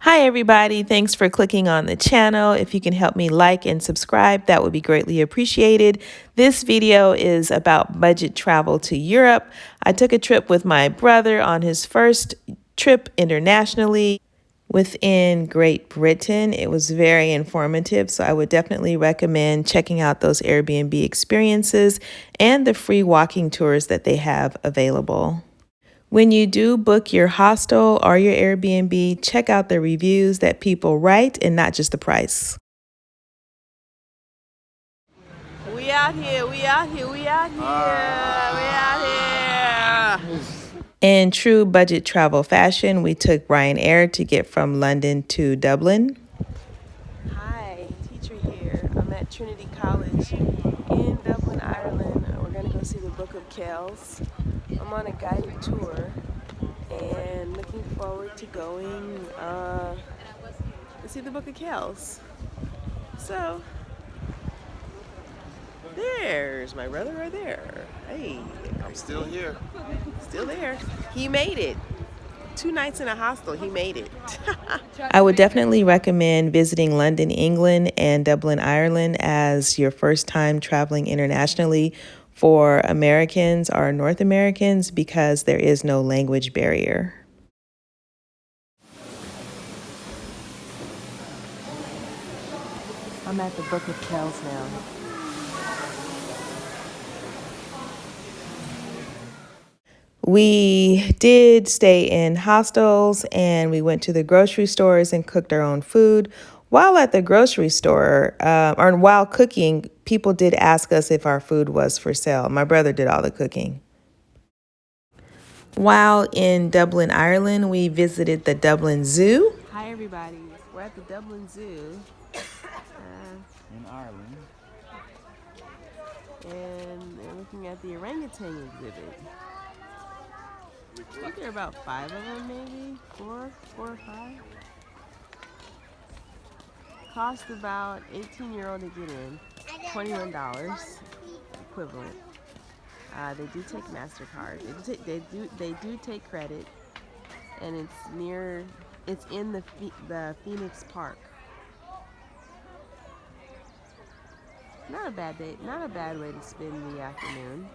Hi everybody, thanks for clicking on the channel. If you can help me like and subscribe, that would be greatly appreciated. This video is about budget travel to Europe. I took a trip with my brother on his first trip internationally within Great Britain. It was very informative, so I would definitely recommend checking out those Airbnb experiences and the free walking tours that they have available. When you do book your hostel or your Airbnb, check out the reviews that people write and not just the price. We out here, we out here, we out here, we out here. In true budget travel fashion, we took Ryanair to get from London to Dublin. Hi, teacher here. I'm at Trinity College in Dublin, Ireland. We're going to go see the Book of Kells. I'm on a guided tour and looking forward to going to see the Book of Kells. So, there's my brother right there. Hey. I'm still here. Still there. He made it. 2 nights in a hostel, he made it. I would definitely recommend visiting London, England and Dublin, Ireland as your first time traveling internationally for Americans or North Americans because there is no language barrier. I'm at the Book of Kells now. We did stay in hostels and we went to the grocery stores and cooked our own food. While at the grocery store, or while cooking, people did ask us if our food was for sale. My brother did all the cooking. While in Dublin, Ireland, we visited the Dublin Zoo. Hi, everybody. We're at the Dublin Zoo. In Ireland. And they're looking at the orangutan exhibit. I think there are about 5 of them, maybe 4 or 5. Cost about 18€ to get in, $21 equivalent. They do take MasterCard. They do take credit, and it's in the Phoenix Park. Not a bad day. Not a bad way to spend the afternoon.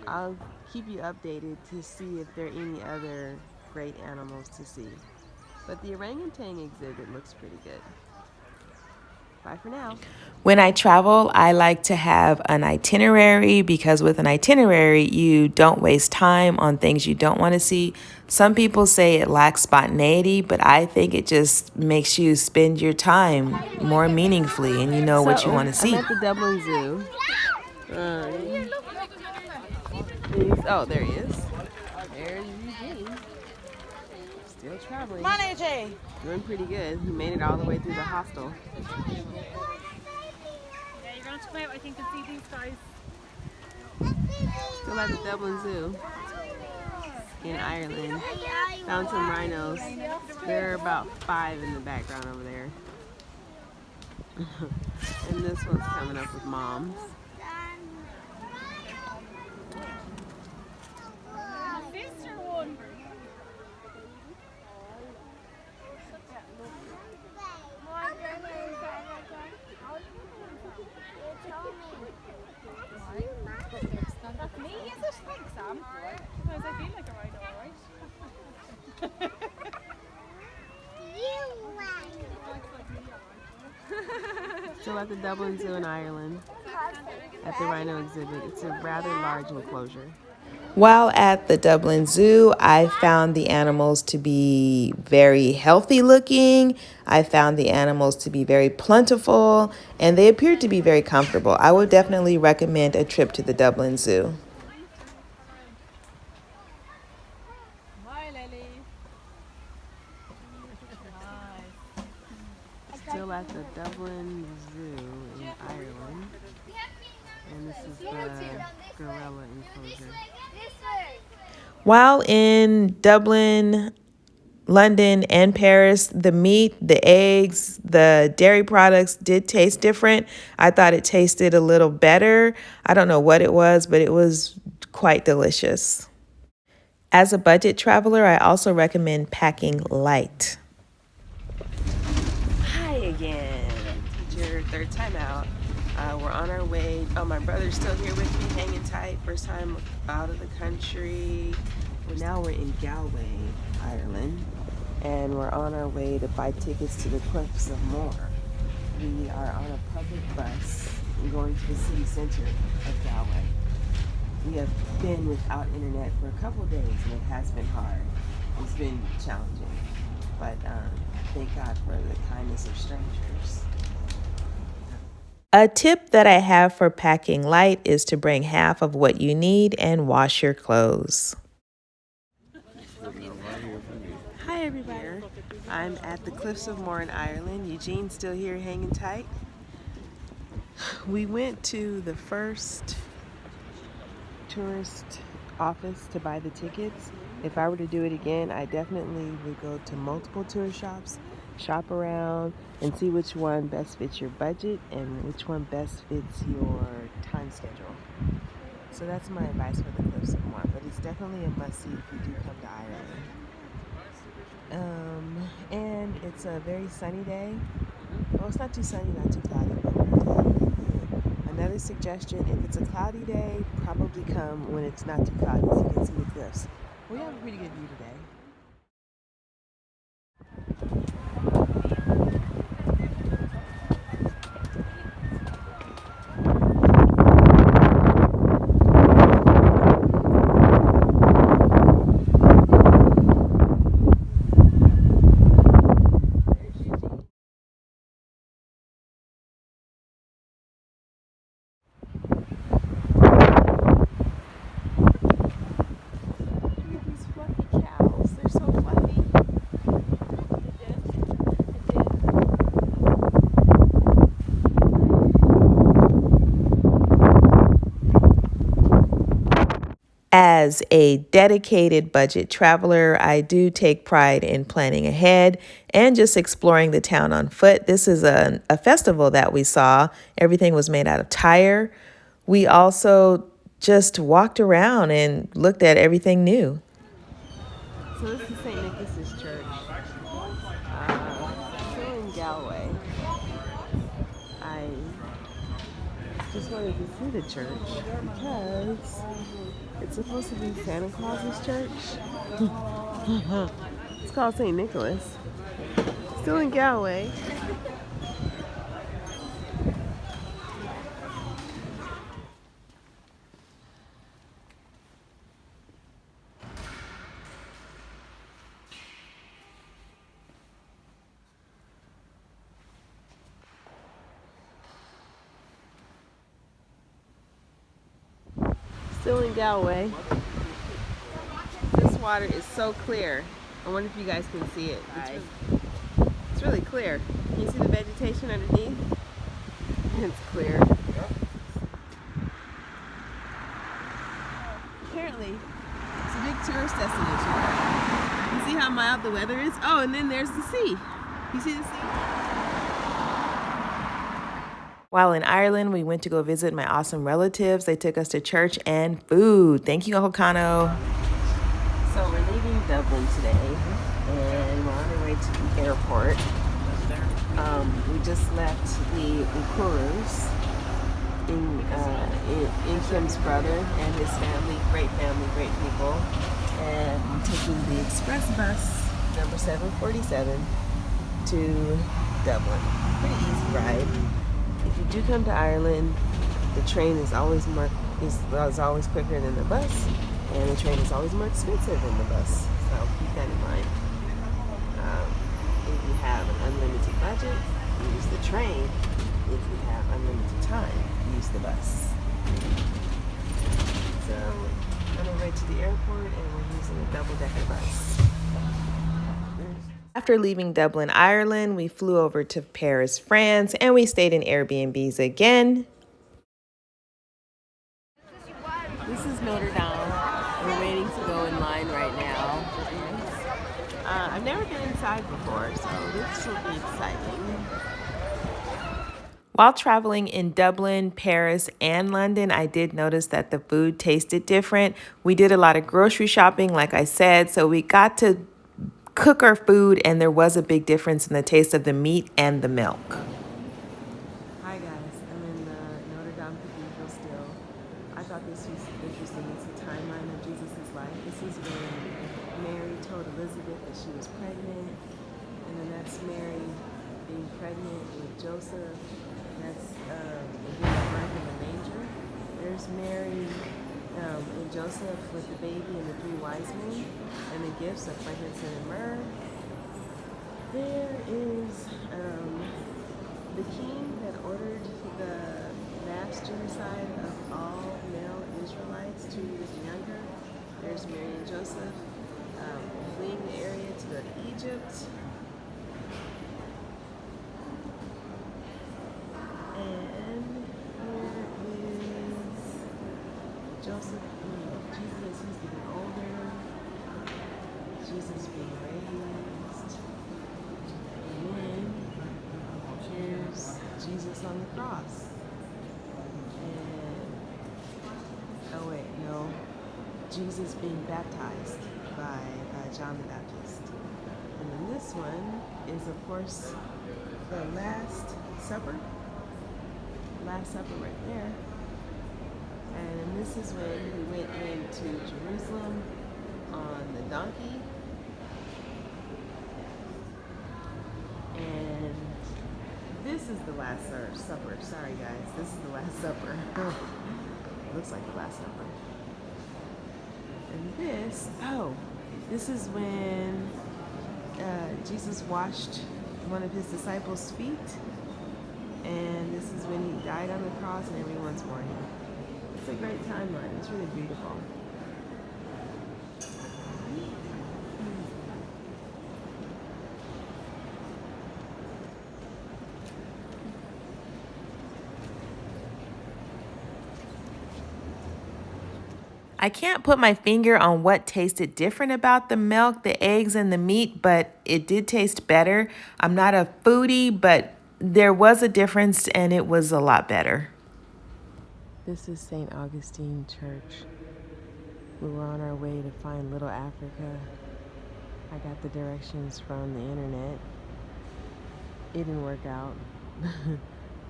I'll keep you updated to see if there are any other great animals to see. But the orangutan exhibit looks pretty good. Bye for now. When I travel, I like to have an itinerary because with an itinerary, you don't waste time on things you don't want to see. Some people say it lacks spontaneity, but I think it just makes you spend your time more meaningfully and you know what you want to see. I'm at the Dublin Zoo. Oh, there he is. There's Eugene. Still traveling. Come on, AJ. Doing pretty good. He made it all the way through the hostel. Yeah, you're going to come out, I think, and see these guys. Still at the Dublin Zoo in Ireland. Found some rhinos. There are about 5 in the background over there. And this one's coming up with moms. That's me, is it? Thanks, Sam. Because I feel like a rhino, right? Still at the Dublin Zoo in Ireland, at the rhino exhibit. It's a rather large enclosure. While at the Dublin Zoo, I found the animals to be very healthy looking. I found the animals to be very plentiful, and they appeared to be very comfortable. I would definitely recommend a trip to the Dublin Zoo. Hi, Lily. Still at the Dublin Zoo in Ireland, and this is the gorilla enclosure. While in Dublin, London, and Paris, the meat, the eggs, the dairy products did taste different. I thought it tasted a little better. I don't know what it was, but it was quite delicious. As a budget traveler, I also recommend packing light. Hi again, teacher, third time out. We're on our way. Oh, my brother's still here with me, hanging tight. First time out of the country. Now we're in Galway, Ireland, and we're on our way to buy tickets to the Cliffs of Moher. We are on a public bus going to the city center of Galway. We have been without internet for a couple of days, and it has been hard. It's been challenging, but thank God for the kindness of strangers. A tip that I have for packing light is to bring half of what you need and wash your clothes. Hi everybody. I'm at the Cliffs of Moher in Ireland. Eugene's still here hanging tight. We went to the first tourist office to buy the tickets. If I were to do it again, I definitely would go to multiple tourist shops, shop around, and see which one best fits your budget and which one best fits your time schedule. So that's my advice for the Cliffs of Moher, but it's definitely a must-see if you do come to Ireland. And it's a very sunny day. Well, it's not too sunny, not too cloudy, but another suggestion, if it's a cloudy day, probably come when it's not too cloudy so you can see the cliffs. We have a pretty good view today. As a dedicated budget traveler, I do take pride in planning ahead and just exploring the town on foot. This is a festival that we saw. Everything was made out of tire. We also just walked around and looked at everything new. So this is St. Nicholas's Church, still in Galway. I just wanted to see the church because it's supposed to be Santa Claus's church. It's called St. Nicholas. Still in Galway. Still in Galway. This water is so clear. I wonder if you guys can see it. It's really clear. Can you see the vegetation underneath? It's clear. Apparently, it's a big tourist destination. You see how mild the weather is? Oh, and then there's the sea. You see the sea? While in Ireland, we went to go visit my awesome relatives. They took us to church and food. Thank you, Uncle Kano. So we're leaving Dublin today, and we're on our way to the airport. We just left the Ukurus in Kim's brother and his family, great people. And I'm taking the express bus, number 747, to Dublin. Pretty easy ride. If you do come to Ireland, the train is always always quicker than the bus, and the train is always more expensive than the bus. So keep that in mind. If you have an unlimited budget, use the train. If you have unlimited time, use the bus. So on our way to the airport, and we're using a double-decker bus. After leaving Dublin, Ireland, we flew over to Paris, France, and we stayed in Airbnbs again. This is Notre Dame. We're waiting to go in line right now. I've never been inside before, so this will be exciting. While traveling in Dublin, Paris, and London, I did notice that the food tasted different. We did a lot of grocery shopping, like I said, so we got to cook our food, and there was a big difference in the taste of the meat and the milk. Hi guys, I'm in the Notre Dame Cathedral still. I thought this was interesting. It's a timeline of Jesus' life. This is when Mary told Elizabeth that she was pregnant, and then that's Mary being pregnant with Joseph. That's being birth in the manger. There's Mary and Joseph with the baby and the 3 wise men and the gifts of frankincense and myrrh. There is the king that ordered the mass genocide of all male Israelites, 2 years and younger. There's Mary and Joseph fleeing the area to go to Egypt. Joseph, Jesus, he's getting older. Jesus being raised. And then here's Jesus on the cross. And, oh wait, no. Jesus being baptized by John the Baptist. And then this one is, of course, the Last Supper. Last Supper right there. And this is when we went into Jerusalem on the donkey. And this is the Last Supper. Sorry guys, this is the Last Supper. Looks like the Last Supper. And this is when Jesus washed one of his disciples' feet. And this is when he died on the cross and everyone's mourning. It's a great timeline. It's really beautiful. I can't put my finger on what tasted different about the milk, the eggs, and the meat, but it did taste better. I'm not a foodie, but there was a difference and it was a lot better. This is St. Augustine Church. We were on our way to find Little Africa. I got the directions from the internet. It didn't work out.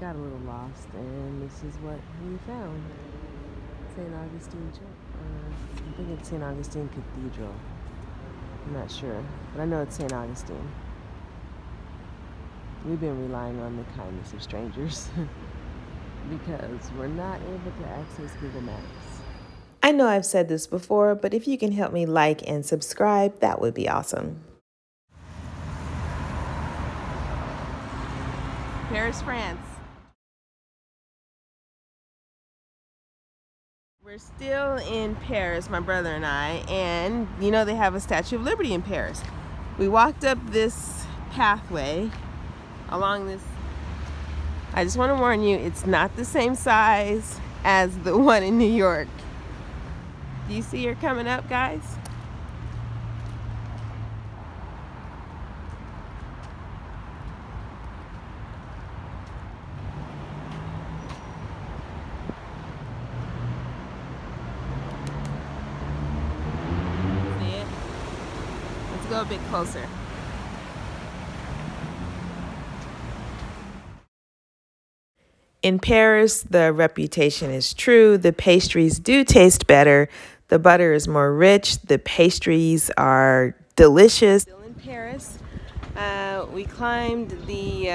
Got a little lost, and this is what we found. St. Augustine Church. I think it's St. Augustine Cathedral. I'm not sure, but I know it's St. Augustine. We've been relying on the kindness of strangers. Because we're not able to access Google Maps. I know I've said this before, but if you can help me like and subscribe, that would be awesome. Paris, France. We're still in Paris, my brother and I, and you know they have a Statue of Liberty in Paris. We walked up this pathway along this. I just want to warn you, it's not the same size as the one in New York. Do you see her coming up, guys? See it? Let's go a bit closer. In Paris, the reputation is true. The pastries do taste better. The butter is more rich. The pastries are delicious. Still in Paris, we climbed the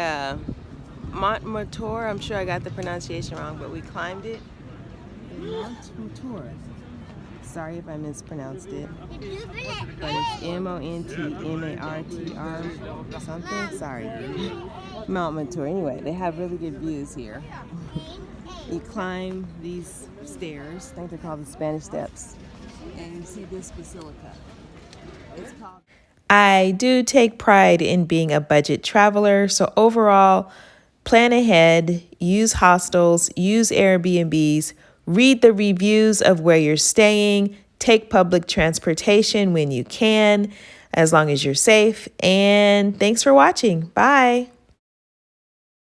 Montmartre. I'm sure I got the pronunciation wrong, but we climbed it. Montmartre. Sorry if I mispronounced it. But it's Montmartr something. Sorry. Montmartre. Anyway, they have really good views here. You climb these stairs. I think they're called the Spanish Steps. And you see this basilica. It's called. I do take pride in being a budget traveler. So overall, plan ahead, use hostels, use Airbnbs, read the reviews of where you're staying, take public transportation when you can, as long as you're safe. And thanks for watching. Bye.